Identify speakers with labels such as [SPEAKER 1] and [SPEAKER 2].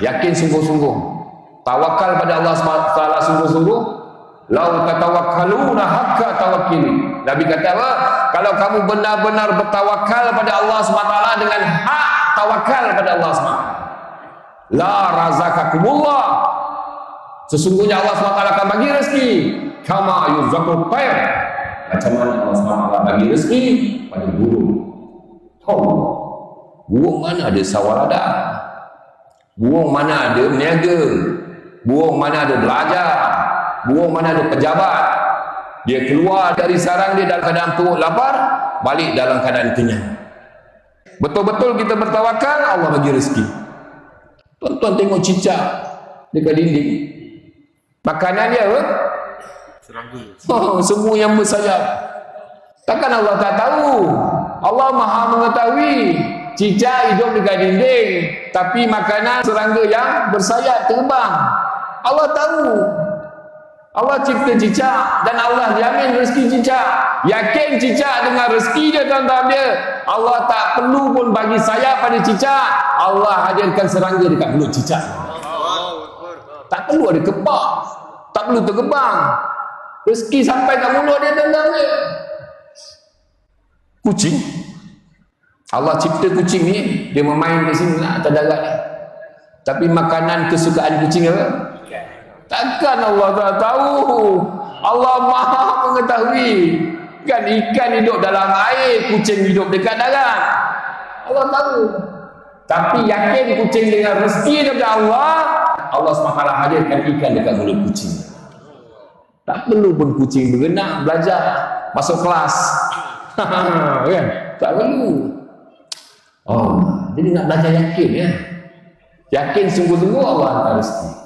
[SPEAKER 1] Yakin sungguh-sungguh. Tawakal pada Allah SWT sungguh-sungguh. Lau tatawakkaluna haqqa tawakkili. Nabi kata apa? Kalau kamu benar-benar bertawakal pada Allah SWT dengan hak tawakal pada Allah SWT, la razaqakumullah, sesungguhnya Allah SWT akan bagi rezeki kama yurzaqul tayr, macam mana Allah SWT bagi rezeki pada burung. Burung mana ada sawarada, burung mana ada meniaga, burung mana ada belajar, burung mana ada pejabat. Dia keluar dari sarang dia dalam keadaan perut lapar, balik dalam keadaan kenyang. Betul-betul kita bertawakal, Allah bagi rezeki. Tuan-tuan tengok cicak dekat dinding, makanan dia apa? Serangga. Semua yang bersayap. Takkan Allah tak tahu? Allah Maha mengetahui. Cicak hidup dekat dinding, tapi makanan serangga yang bersayap terbang. Allah tahu. Allah cipta cicak dan Allah jamin rezeki cicak. Yakin cicak dengan rezeki dia tuan-tuan dia. Allah tak perlu pun bagi sayap pada cicak. Allah hadirkan serangga dekat mulut cicak. Tak perlu ada kepak, tak perlu terkebang. Rezeki sampai kat mulut dia tuan-tuan dia. Kucing, Allah cipta kucing ni, dia bermain di sini lah atas darat ni. Tapi makanan kesukaan kucing apa? Takkan Allah tak tahu? Allah Maha mengetahui. Kan ikan hidup dalam air, kucing hidup dekat darat. Allah tahu. Tapi yakin kucing dengan rezeki daripada Allah, Allah SWT hadirkan ikan dekat mulut kucing. Tak perlu pun kucing berenang, belajar, masuk kelas. Kan? Tak perlu. Jadi nak belajar yakin ya. Yakin sungguh-sungguh Allah hantar rezeki.